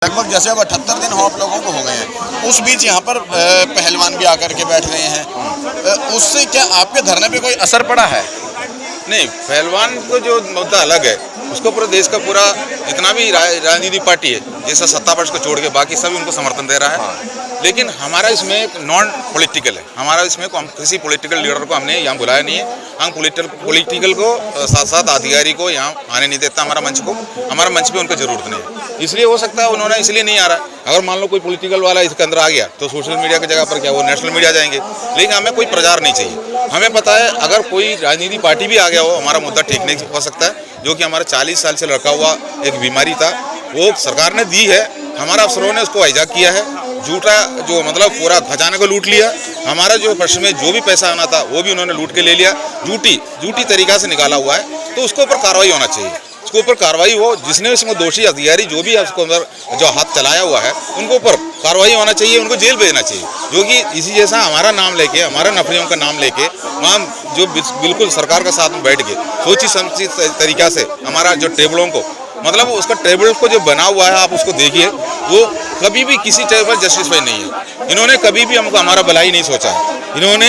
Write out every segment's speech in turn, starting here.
लगभग जैसे अब 78 दिन हो आप लोगों को हो गए हैं, उस बीच यहाँ पर पहलवान भी आकर के बैठ गए हैं। उससे क्या आपके धरने पे कोई असर पड़ा है? नहीं, पहलवान को जो मुद्दा अलग है, उसको पूरे देश का पूरा जितना भी राजनीतिक पार्टी है, जैसा सत्ता पक्ष को छोड़ के बाकी सभी उनको समर्थन दे रहा है। लेकिन हमारा इसमें नॉन पॉलिटिकल है। हमारा इसमें हम किसी पॉलिटिकल लीडर को हमने यहाँ बुलाया नहीं है। हम पॉलिटिकल को साथ साथ अधिकारी को यहाँ आने नहीं देता। हमारा मंच पे उनको जरूरत नहीं है। इसलिए हो सकता है उन्होंने इसलिए नहीं आ रहा। अगर मान लो कोई पॉलिटिकल वाला इसके अंदर आ गया तो सोशल मीडिया की जगह पर क्या वो नेशनल मीडिया जाएंगे। लेकिन हमें कोई प्रचार नहीं चाहिए। हमें पता है अगर कोई राजनीतिक पार्टी भी आ गया हो, हमारा मुद्दा ठीक नहीं हो सकता है। जो कि हमारा 40 साल से लड़का हुआ एक बीमारी था, वो सरकार ने दी है, हमारा अफसरों ने उसको हाईजैक किया है। झूठा जो मतलब पूरा खजाने को लूट लिया। हमारा जो फर्श में जो भी पैसा आना था वो भी उन्होंने लूट के ले लिया। झूठी तरीका से निकाला हुआ है। तो उसके ऊपर कार्रवाई होना चाहिए। उसके ऊपर कार्रवाई हो, जिसने इसमें दोषी अधिकारी जो भी है उसको अंदर जो हाथ चलाया हुआ है उनको ऊपर कार्रवाई होना चाहिए। उनको जेल भेजना चाहिए। जो कि इसी जैसा हमारा नाम लेके, हमारे नफरियों का नाम लेके वहाँ जो बिल्कुल सरकार के साथ में बैठ के सोची समझी तरीका से हमारा जो टेबलों को मतलब उसका टेबल को जो बना हुआ है आप उसको देखिए, वो कभी भी किसी टेबल पर जस्टिफाई नहीं है। इन्होंने कभी भी हमको हमारा भलाई नहीं सोचा है। इन्होंने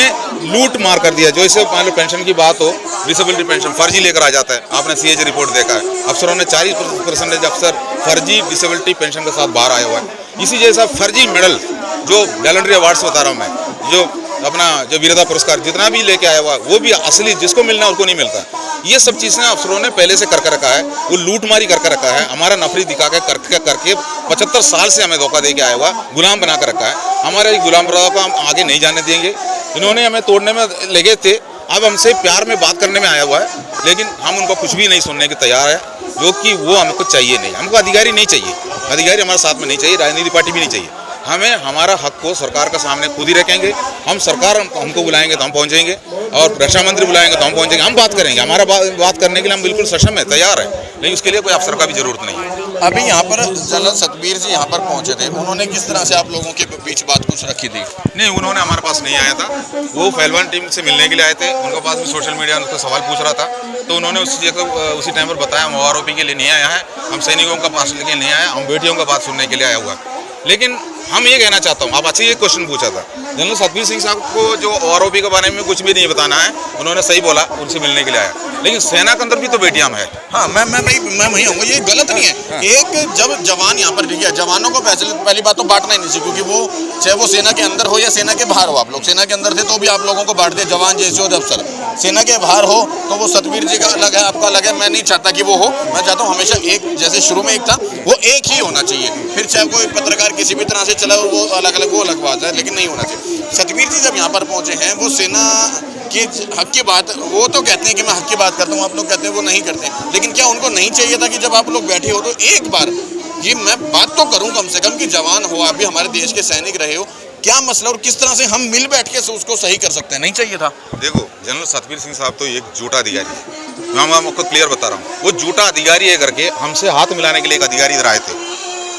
लूट मार कर दिया। जो इससे मान लो पेंशन की बात हो, डिसेबिलिटी पेंशन फर्जी लेकर आ जाता है। आपने सीएजी रिपोर्ट देखा है, अफसरों ने 40% अफसर फर्जी डिसेबिलिटी पेंशन के साथ बाहर आया हुआ है। इसी जैसा फर्जी मेडल जो वैलेंट्री अवार्ड्स बता रहा हूँ मैं, जो अपना जो वीरता पुरस्कार जितना भी लेके आया हुआ है वो भी असली जिसको मिलना है उसको नहीं मिलता। ये सब चीज़ें अफसरों ने पहले से करके रखा है। वो लूटमारी करके रखा है। हमारा नफरी दिखा के करके 75 साल से हमें धोखा दे के आया हुआ, गुलाम बना कर रखा है। हमारे गुलाम बना को हम आगे नहीं जाने देंगे। इन्होंने हमें तोड़ने में लगे थे, अब हमसे प्यार में बात करने में आया हुआ है। लेकिन हम उनको कुछ भी नहीं सुनने के तैयार है। जो कि वो हमको चाहिए नहीं। हमको अधिकारी नहीं चाहिए। अधिकारी हमारे साथ में नहीं चाहिए। राजनीतिक पार्टी भी नहीं चाहिए। हमें हमारा हक को सरकार के सामने खुद ही रखेंगे। हम सरकार हमको बुलाएंगे तो हम पहुंचेंगे, और रक्षा मंत्री बुलाएंगे तो हम पहुंचेंगे। हम बात करेंगे। हमारा बात करने के लिए हम बिल्कुल सक्षम है, तैयार है। लेकिन उसके लिए कोई अफसर का भी जरूरत नहीं है। अभी यहाँ पर जनरल सतबीर जी यहाँ पर पहुँचे थे, उन्होंने किस तरह से आप लोगों के बीच बात कुछ रखी थी? नहीं, उन्होंने हमारे पास नहीं आया था। वो पहलवान टीम से मिलने के लिए आए थे। उनके पास भी सोशल मीडिया उनको सवाल पूछ रहा था, तो उन्होंने उसी टाइम पर बताया हम आरोपी के लिए नहीं आया है, हम सैनिकों का पास लेके नहीं आया, हम बेटियों का बात सुनने के लिए आया हुआ है। लेकिन हम ये कहना चाहता हूँ, आप अच्छी ये क्वेश्चन पूछा था, जनरल सतबीर सिंह साहब को जो आरोपी के बारे में कुछ भी नहीं बताना है, उन्होंने सही बोला, उनसे मिलने के लिए आया। लेकिन सेना के अंदर भी तो बेटियां हैं। हाँ, मैं वही हूँ, ये गलत नहीं है। हाँ। एक जब जवान यहाँ पर दिखा, जवानों को पहली बात तो बांटना ही नहीं चाहिए, क्योंकि वो चाहे वो सेना के अंदर हो या सेना के बाहर हो। आप लोग सेना के अंदर थे तो भी आप लोगों को बांट दिया, जवान जैसे और अफसर। सेना के बाहर हो तो वो सतबीर जी का अलग है, आपका अलग है। मैं नहीं चाहता कि वो हो। मैं चाहता हूँ हमेशा एक, जैसे शुरू में एक था वो एक ही होना चाहिए। फिर चाहे कोई पत्रकार किसी भी तरह से चला वो अलग अलग, वो अलग बात है, लेकिन नहीं होना चाहिए। सतबीर जी जब यहाँ पर पहुँचे हैं, वो सेना के हक की बात, वो तो कहते हैं कि मैं हक की बात करता हूँ, आप लोग कहते हैं वो नहीं करते। लेकिन क्या उनको नहीं चाहिए था कि जब आप लोग बैठे हो तो एक बार ये मैं बात तो करूँ कम से कम कि जवान हो, आप भी हमारे देश के सैनिक रहे हो, क्या मसला और किस तरह से हम मिल बैठ के उसको सही कर सकते हैं? नहीं चाहिए था? देखो, जनरल सतबीर सिंह साहब तो एक झूठा अधिकारी है। मैं आपको क्लियर बता रहा हूँ, वो झूठा अधिकारी है करके हमसे हाथ मिलाने के लिए एक अधिकारी इधर आए थे,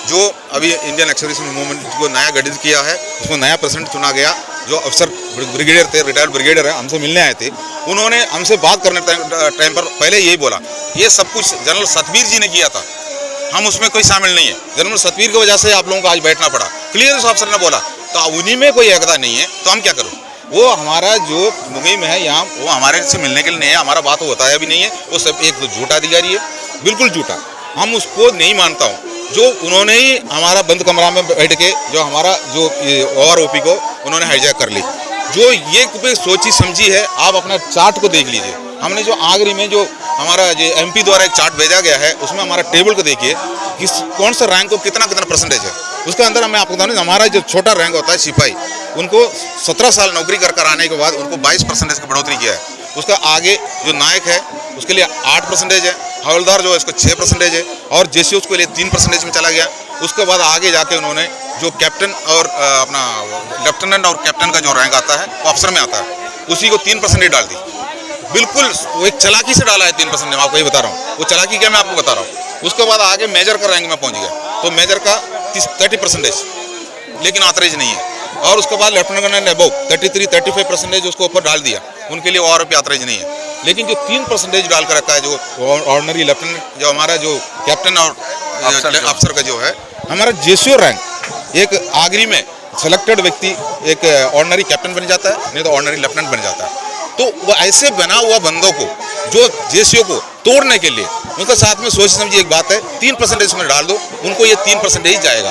जो अभी इंडियन एक्सर्विसमेंट मूवमेंट को नया गठित किया है, उसको नया प्रेसिडेंट चुना गया। जो अफसर ब्रिगेडियर थे, रिटायर्ड ब्रिगेडियर है, हमसे मिलने आए थे। उन्होंने हमसे बात करने टाइम पर पहले यही बोला, ये सब कुछ जनरल सतबीर जी ने किया था, हम उसमें कोई शामिल नहीं है। जनरल सतबीर की वजह से आप लोगों को आज बैठना पड़ा। क्लियर उस अफसर ने बोला, तो उन्हीं में कोई एकता नहीं है तो हम क्या करूँ? वो हमारा जो मुहिम है यहाँ, वो हमारे से मिलने के लिए नहीं है, हमारा बात वो बताया भी नहीं है। वो सब एक तो झूठा अधिकारी है, बिल्कुल झूठा। हम उसको नहीं मानता हूँ। जो उन्होंने ही हमारा बंद कमरा में बैठ के जो हमारा जो आरोपी को उन्होंने हाईजैक कर ली, जो ये सोची समझी है। आप अपना चार्ट को देख लीजिए। हमने जो आगरी में जो हमारा जो एमपी द्वारा एक चार्ट भेजा गया है, उसमें हमारा टेबल को देखिए कि कौन सा रैंक को कितना परसेंटेज है। उसके अंदर मैं आपको बताऊँ, हमारा जो छोटा रैंक होता है सिपाही, उनको 17 साल नौकरी कर आने के बाद उनको 22% की बढ़ोतरी किया है। उसका आगे जो नायक है उसके लिए 8% है, हवलदार जो है उसको 6% है, और जेसी उसके लिए 3% में चला गया। उसके बाद आगे जाके उन्होंने जो कैप्टन और अपना लेफ्टिनेंट और कैप्टन का जो रैंक आता है वो अफसर में आता है, उसी को 3% डाल दी। बिल्कुल वो एक चालाकी से डाला है 3%। मैं आपको ये बता रहा हूँ, वो चालाकी क्या मैं आपको बता रहा हूँ। उसके बाद आगे मेजर का रैंक में पहुँच गया, तो मेजर का 30%, लेकिन ऑथराइज नहीं है। और उसके बाद लेफ्टिनेंट अबव 33-35% उसको ऊपर डाल दिया, उनके लिए और ऑथराइज नहीं है। लेकिन जो 3% डाल कर रखा है, जो ऑर्डिनरी लेफ्टिनेंट, जो हमारा जो कैप्टन और अफसर का जो है, हमारा जेसीओ रैंक एक आखिरी में सेलेक्टेड व्यक्ति एक ऑर्डिनरी कैप्टन बन जाता है, नहीं तो ऑर्डिनरी लेफ्टिनेंट बन जाता है। तो वो ऐसे बना हुआ बंदों को जो जेसीओ को तोड़ने के लिए उनका साथ में सोच समझिए एक बात है 3% में डाल दो, उनको ये 3% जाएगा,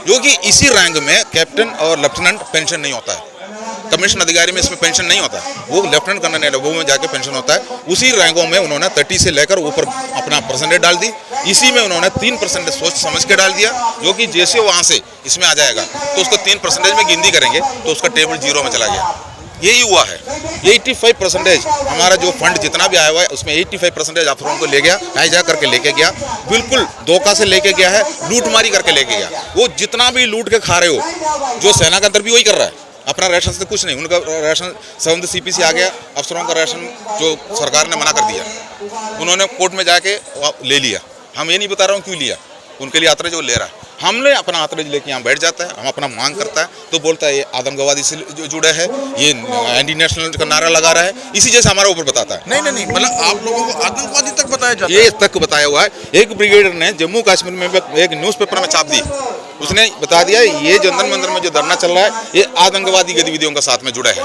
क्योंकि इसी रैंक में कैप्टन और लेफ्टिनेंट पेंशन नहीं होता है। कमीशन अधिकारी में इसमें पेंशन नहीं होता, वो लेफ्टिनेंट कर्नल वो में जाके पेंशन होता है। उसी रैंकों में उन्होंने 30 से लेकर ऊपर अपना परसेंटेज डाल दी, इसी में उन्होंने 3% सोच समझ के डाल दिया, जो कि जैसे वहाँ से इसमें आ जाएगा तो उसको 3% में गिनती करेंगे तो उसका टेबल 0 में चला गया। यही हुआ है। 85% हमारा जो फंड जितना भी आया हुआ है उसमें 85% अफसरों को ले गया, हाईजा करके लेके गया, बिल्कुल धोखा से लेके गया है, लूटमारी करके लेके गया। वो जितना भी लूट के खा रहे हो, जो सेना के अंदर भी वही कर रहा है, अपना राशन से कुछ नहीं, उनका राशन संबंध सीपीसी आ गया, अफसरों का राशन जो सरकार ने मना कर दिया, उन्होंने कोर्ट में जाके ले लिया। हम ये नहीं बता रहा हूँ क्यों लिया, उनके लिए आतरज वो ले रहा है। हमने अपना आतरज लेके यहाँ बैठ जाता है, हम अपना मांग करता है तो बोलता है ये आतंकवादी से जो जुड़ा है, ये एंटी नेशनल का नारा लगा रहा है, इसी जैसे हमारा ऊपर बताता है। नहीं, मतलब आप लोगों को आतंकवादी तक बताया जाता है? ये तक बताया हुआ है। एक ब्रिगेडियर ने जम्मू कश्मीर में एक न्यूज़पेपर में छाप दी, उसने बता दिया ये जंतर मंदिर में जो धरना चल रहा है ये आतंकवादी गतिविधियों का साथ में जुड़ा है,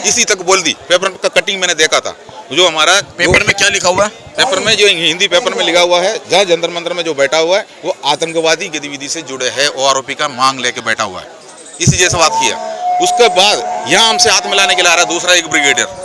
इसी तक बोल दी। पेपर का कटिंग मैंने देखा था, जो हमारा पेपर में क्या लिखा हुआ है? पेपर में जो हिंदी पेपर में लिखा हुआ है, जहाँ जंतर मंदिर में जो बैठा हुआ है वो आतंकवादी गतिविधि से जुड़े है, ओआरओपी का मांग लेके बैठा हुआ है, इसी जैसा बात किया। उसके बाद यहाँ हमसे हाथ मिलाने के लिए आ रहा है दूसरा एक ब्रिगेडियर।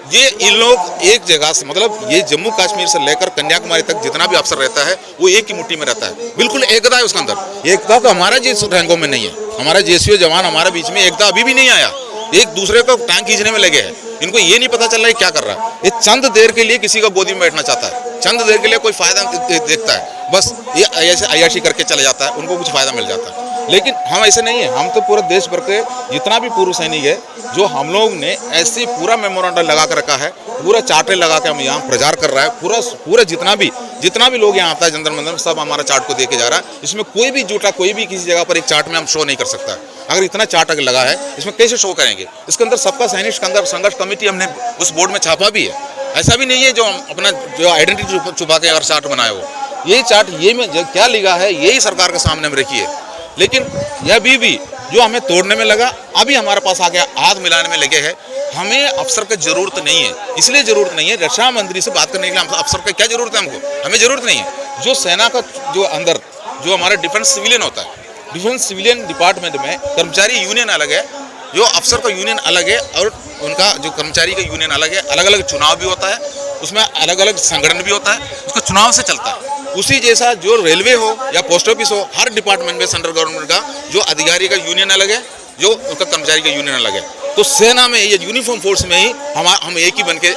ये इन लोग एक जगह से, मतलब ये जम्मू कश्मीर से लेकर कन्याकुमारी तक जितना भी अफसर रहता है वो एक ही मुट्ठी में रहता है, बिल्कुल एकता है उसके अंदर। एकता तो हमारा जिस रैंकों में नहीं है, हमारा जेसीओ जवान हमारे बीच में एकता अभी भी नहीं आया, एक दूसरे को टांग खींचने में लगे हैं। इनको ये नहीं पता चल रहा है क्या कर रहा है। ये चंद देर के लिए किसी का गोदी में बैठना चाहता है, चंद देर के लिए कोई फायदा देखता है, बस ये ऐसे अयाशी करके चले जाता है, उनको कुछ फायदा मिल जाता है। लेकिन हम ऐसे नहीं है, हम तो पूरे देश भर के जितना भी पूर्व सैनिक है, जो हम लोग ने ऐसे पूरा मेमोरेंडम लगा कर रखा है, पूरा चार्टर लगा के हम यहाँ प्रचार कर रहा है, पूरा जितना भी लोग यहाँ आता है जंतर मंदिर में, सब हमारा चार्ट को दे के जा रहा है। इसमें कोई भी झूठा, कोई भी किसी जगह पर एक चार्ट में हम शो नहीं कर सकता। अगर इतना चार्ट अगर लगा है, इसमें कैसे शो करेंगे? इसके अंदर सबका सैनिक संघर्ष कमेटी हमने उस बोर्ड में छापा भी है। ऐसा भी नहीं है जो हम अपना जो आइडेंटिटी छुपा के अगर चार्ट बनाए हो। ये चार्ट ये में क्या लिखा है यही सरकार के सामने में रखी है, लेकिन यह भी जो हमें तोड़ने में लगा, अभी हमारे पास आ गया, हाथ मिलाने में लगे हैं। हमें अफसर की जरूरत नहीं है, इसलिए जरूरत नहीं है, रक्षा मंत्री से बात करने के लिए अफसर की क्या जरूरत है? हमें जरूरत नहीं है। जो सेना का जो अंदर जो हमारा डिफेंस सिविलियन होता है, डिफेंस सिविलियन डिपार्टमेंट में कर्मचारी यूनियन अलग है, जो अफसर का यूनियन अलग है, और उनका जो कर्मचारी का यूनियन अलग है। अलग अलग चुनाव भी होता है, उसमें अलग अलग संगठन भी होता है, उसका चुनाव से चलता है। उसी जैसा जो रेलवे हो या पोस्ट ऑफिस हो, हर डिपार्टमेंट में सेंट्रल गवर्नमेंट का जो अधिकारी का यूनियन अलग है, जो उसका कर्मचारी का यूनियन अलग है। तो सेना में ये यूनिफॉर्म फोर्स में ही हम एक ही बन के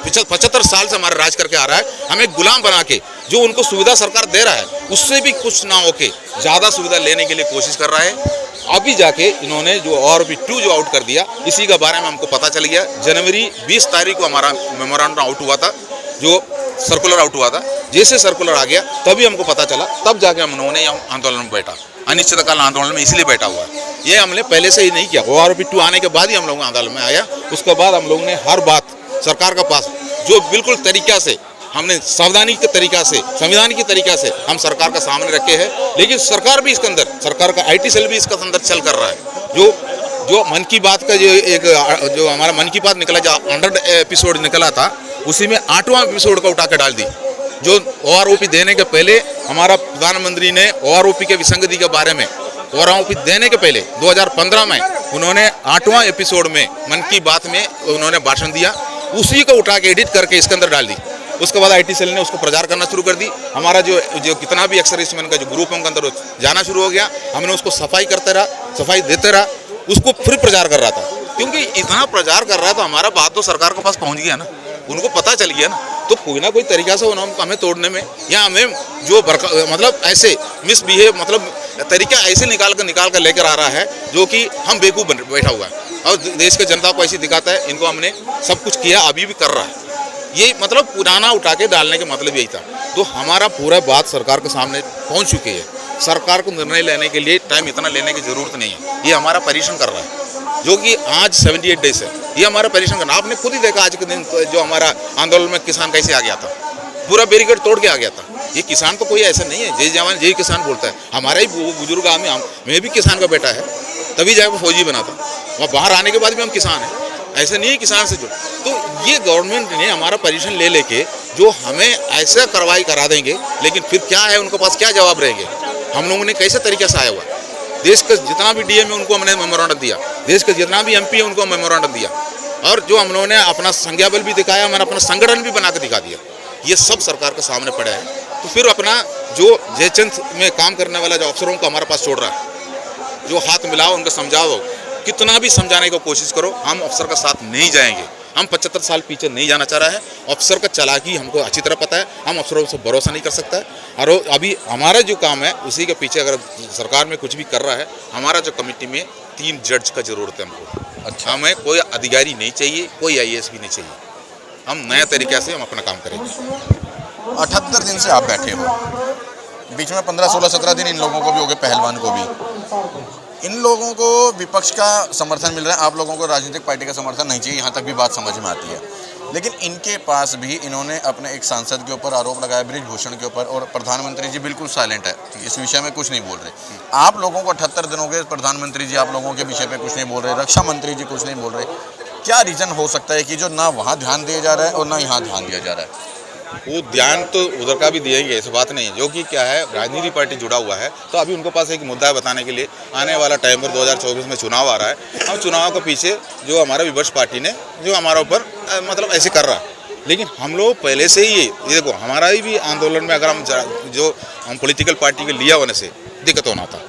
75 साल से हमारा राज करके आ रहा है। हमें गुलाम बना के जो उनको सुविधा सरकार दे रहा है, उससे भी कुछ ना होके ज़्यादा सुविधा लेने के लिए कोशिश कर रहा है। अभी जाके इन्होंने जो ORP 2 जो आउट कर दिया, इसी के बारे में हमको पता चल गया। जनवरी 20 तारीख को हमारा मेमोरेंडम आउट हुआ था, जो सर्कुलर आउट हुआ था। जैसे सर्कुलर आ गया तभी हमको पता चला, तब जाके हम उन्होंने आंदोलन में बैठा, अनिश्चितकाल आंदोलन में इसलिए बैठा हुआ है। ये हमने पहले से ही नहीं किया, ORP 2 आने के बाद ही हम लोग आंदोलन में आया। उसके बाद हम लोगों ने हर बात सरकार के पास जो बिल्कुल तरीका से हमने सावधानी के तरीका से, संविधान की तरीका से हम सरकार का सामने रखे हैं। लेकिन सरकार भी इसके अंदर, सरकार का IT सेल भी इसके अंदर चल कर रहा है। जो मन की बात का जो हमारा मन की बात निकला, जो 100 एपिसोड निकला था, उसी में 8वां एपिसोड को उठा के डाल दी। जो ORP देने के पहले हमारा प्रधानमंत्री ने ORP के विसंगति के बारे में, ORP देने के पहले 2015 में उन्होंने 8वां एपिसोड में मन की बात में उन्होंने भाषण दिया, उसी को उठा के एडिट करके इसके अंदर डाल दी। उसके बाद IT सेल ने उसको प्रचार करना शुरू कर दी। हमारा जो कितना भी एक्सर्विसमैन का जो ग्रुप है उनके अंदर जाना शुरू हो गया। हमने उसको सफाई करते रहा, सफाई देते रहा, उसको फिर प्रचार कर रहा था, क्योंकि इतना प्रचार कर रहा था, हमारा बात तो सरकार के पास पहुंच गया ना, उनको पता चल गया ना। तो कोई ना कोई तरीका से उन्होंने हमें तोड़ने में या हमें जो मतलब ऐसे मिसबिहेव, मतलब तरीका ऐसे निकाल कर लेकर आ रहा है, जो कि हम बेवकूफ़ बैठा हुआ है और देश के जनता को ऐसे दिखाता है। इनको हमने सब कुछ किया, अभी भी कर रहा है। ये मतलब पुराना उठा के डालने के मतलब यही था। तो हमारा पूरा बात सरकार के सामने पहुंच चुकी है। सरकार को निर्णय लेने के लिए टाइम इतना लेने की जरूरत नहीं है। ये हमारा परिश्रम कर रहा है, जो कि आज 78 डेज है, ये हमारा परिश्रम करना। आपने खुद ही देखा आज के दिन जो हमारा आंदोलन में किसान कैसे आ गया था, पूरा बैरिकेड तोड़ के आ गया था। ये किसान तो कोई ऐसा नहीं है जय जवान जय किसान बोलता है। हमारा ही वो बुजुर्ग आदमी, मैं भी किसान का बेटा है, तभी जाकर फौजी बना था, वहाँ बाहर आने के बाद भी हम किसान हैं, ऐसा नहीं है किसान से जुड़। तो ये गवर्नमेंट ने हमारा पोजीशन ले लेके जो हमें ऐसा कार्रवाई करा देंगे, लेकिन फिर क्या है उनके पास, क्या जवाब रहेंगे? हम लोगों ने कैसे तरीके से आया हुआ, देश का जितना भी डीएम है उनको हमने मेमोरेंडम दिया, देश का जितना भी एमपी है उनको मेमोरेंडम दिया, और जो हम लोगों ने अपना संज्ञाबल भी दिखाया, हमारा अपना संगठन भी बना के दिखा दिया। ये सब सरकार के सामने पड़ा है। तो फिर अपना जो जयचंद में काम करने वाला जो अफसरों को हमारे पास छोड़ रहा है, जो हाथ मिलाओ उनको समझाओ, कितना भी समझाने की कोशिश करो, हम अफसर का साथ नहीं जाएंगे। हम 75 साल पीछे नहीं जाना चाह रहा है। अफसर का चालाकी हमको अच्छी तरह पता है, हम अफसरों से भरोसा नहीं कर सकता है। और अभी हमारा जो काम है उसी के पीछे अगर सरकार में कुछ भी कर रहा है, हमारा जो कमेटी में 3 जज का जरूरत है हमको। अच्छा, हमें कोई अधिकारी नहीं चाहिए, कोई IAS भी नहीं चाहिए। हम नया तरीके से हम अपना काम करेंगे। 78 दिन से आप बैठे हो, बीच में 15, 16, 17 दिन इन लोगों को भी हो गए, पहलवान को भी। इन लोगों को विपक्ष का समर्थन मिल रहा है, आप लोगों को राजनीतिक पार्टी का समर्थन नहीं चाहिए, यहाँ तक भी बात समझ में आती है। लेकिन इनके पास भी इन्होंने अपने एक सांसद के ऊपर आरोप लगाया, बृजभूषण के ऊपर, और प्रधानमंत्री जी बिल्कुल साइलेंट है, इस विषय में कुछ नहीं बोल रहे। आप लोगों को 78 दिन हो गए, प्रधानमंत्री जी आप लोगों के विषय पे कुछ नहीं बोल रहे, रक्षा मंत्री जी कुछ नहीं बोल रहे। क्या रीज़न हो सकता है कि जो ना वहाँ ध्यान दिया जा रहा है और ना यहाँ ध्यान दिया जा रहा है? वो ध्यान तो उधर का भी दिएंगे, ऐसी बात नहीं है। जो कि क्या है, राजनीति पार्टी जुड़ा हुआ है, तो अभी उनके पास एक मुद्दा है बताने के लिए। आने वाला टाइम पर 2024 में चुनाव आ रहा है, हम चुनाव के पीछे जो हमारा विपक्ष पार्टी ने जो हमारा ऊपर मतलब ऐसे कर रहा है, लेकिन हम लोग पहले से ही ये देखो, हमारा ही भी आंदोलन में अगर हम पॉलिटिकल पार्टी के लिया होने से दिक्कत होना था,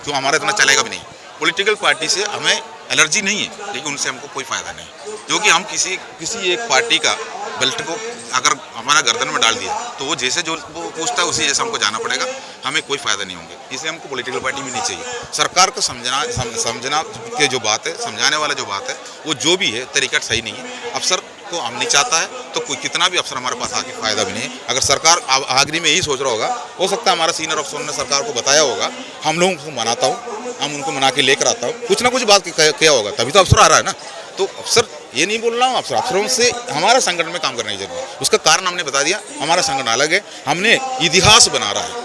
तो हमारा इतना चलेगा भी नहीं। पॉलिटिकल पार्टी से हमें एलर्जी नहीं है, लेकिन उनसे हमको कोई फ़ायदा नहीं, जो कि हम किसी एक पार्टी का बेल्ट को अगर हमारा गर्दन में डाल दिया तो वो जैसे जो वो पूछता है उसी जैसे हमको जाना पड़ेगा, हमें कोई फ़ायदा नहीं होंगे। इसलिए हमको पॉलिटिकल पार्टी भी नहीं चाहिए। सरकार को समझना के जो बात है, समझाने वाला जो बात है, वो जो भी है तरीका सही नहीं है। अफसर को हम नहीं चाहता है तो कोई कितना भी अफसर हमारे पास आके फ़ायदा भी नहीं है। अगर सरकार आखिरी में यही सोच रहा होगा, हो सकता है हमारा सीनियर अफसरों ने सरकार को बताया होगा, हम लोगों को मनाता हूँ, हम उनको मना के लेकर आता हूँ, कुछ ना कुछ बात किया होगा, तभी तो अफसर आ रहा है ना। तो अफसर ये नहीं बोल रहा हूँ, अफसरों से हमारा संगठन में काम करने की जरूरत है। उसका कारण हमने बता दिया, हमारा संगठन अलग है, हमने इतिहास बना रहा है,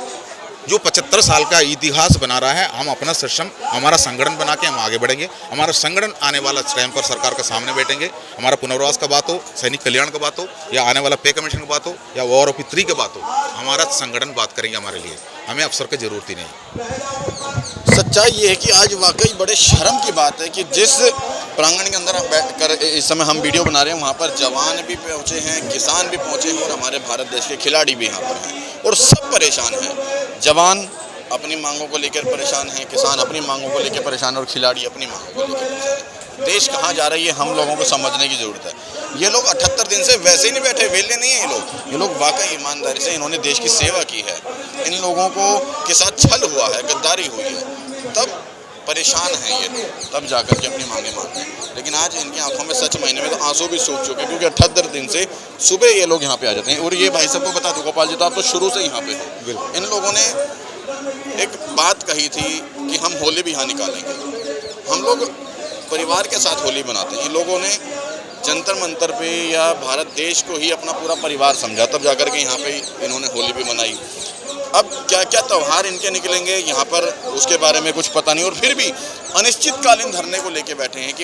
जो 75 साल का इतिहास बना रहा है। हम अपना सिस्टम, हमारा संगठन बना के हम आगे बढ़ेंगे। हमारा संगठन आने वाला टाइम पर सरकार के सामने बैठेंगे। हमारा पुनर्वास का बात हो, सैनिक कल्याण का बात हो, या आने वाला पे कमीशन की बात हो, या वॉर ऑफ 3 की बात हो, हमारा संगठन बात करेंगे हमारे लिए। हमें अफसर की जरूरत ही नहीं। सच्चाई ये है कि आज वाकई बड़े शर्म की बात है कि जिस प्रांगण के अंदर हम बैठ कर इस समय हम वीडियो बना रहे हैं, वहाँ पर जवान भी पहुँचे हैं, किसान भी पहुँचे हैं, और हमारे भारत देश के खिलाड़ी भी यहाँ पर हैं, और सब परेशान हैं। जवान अपनी मांगों को लेकर परेशान हैं, किसान अपनी मांगों को लेकर परेशान है, और खिलाड़ी अपनी मांगों को लेकर परेशान है। देश कहाँ जा रही है हम लोगों को समझने की ज़रूरत है। ये लोग 78 दिन से वैसे ही नहीं बैठे, वेले नहीं है ये लोग वाकई ईमानदारी से इन्होंने देश की सेवा की है। इन लोगों को के साथ छल हुआ है, गद्दारी हुई है, तब परेशान हैं ये लोग, तब जाकर के अपनी मांगे मांगते हैं। लेकिन आज इनकी आंखों में सच महीने में तो आंसू भी सूख चुके हैं, क्योंकि 78 दिन से सुबह ये लोग यहाँ पे आ जाते हैं। और ये भाई सबको बता दूँ, गोपाल जी तो आप तो शुरू से यहाँ पे हो। इन लोगों ने एक बात कही थी कि हम होली भी यहाँ निकालेंगे। हम लोग परिवार के साथ होली मनाते हैं। इन लोगों ने जंतर मंतर पे या भारत देश को ही अपना पूरा परिवार समझा, तब जाकर के यहाँ पे इन्होंने होली भी मनाई। अब क्या क्या त्यौहार इनके निकलेंगे यहाँ पर, उसके बारे में कुछ पता नहीं। और फिर भी अनिश्चितकालीन धरने को लेके बैठे हैं कि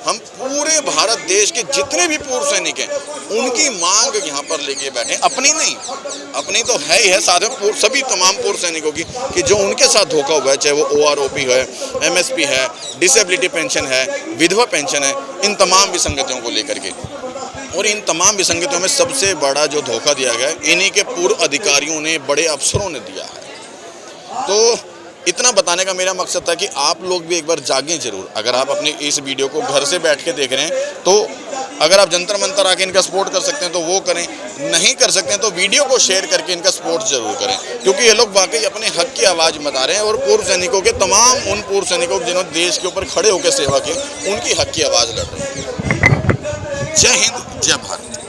हम पूरे भारत देश के जितने भी पूर्व सैनिक हैं उनकी मांग यहाँ पर लेके बैठे हैं। अपनी नहीं, अपनी तो है ही है, साथ में सभी तमाम पूर्व सैनिकों की, कि जो उनके साथ धोखा हुआ है, चाहे वो OROP है, MSP है, डिसेबिलिटी पेंशन है, विधवा पेंशन है, इन तमाम विसंगतियों को लेकर के। और इन तमाम विसंगतियों में सबसे बड़ा जो धोखा दिया गया है, इन्हीं के पूर्व अधिकारियों ने, बड़े अफसरों ने दिया है। तो इतना बताने का मेरा मकसद था कि आप लोग भी एक बार जागें जरूर। अगर आप अपनी इस वीडियो को घर से बैठ के देख रहे हैं, तो अगर आप जंतर मंतर आके इनका सपोर्ट कर सकते हैं तो वो करें, नहीं कर सकते हैं तो वीडियो को शेयर करके इनका सपोर्ट जरूर करें, क्योंकि ये लोग वाकई अपने हक की आवाज़ बता रहे हैं। और पूर्व सैनिकों के, तमाम उन पूर्व सैनिकों जिन्होंने देश के ऊपर खड़े होकर सेवा की, उनकी हक की आवाज़ लड़ रहे हैं। जय हिंद, जय भारत।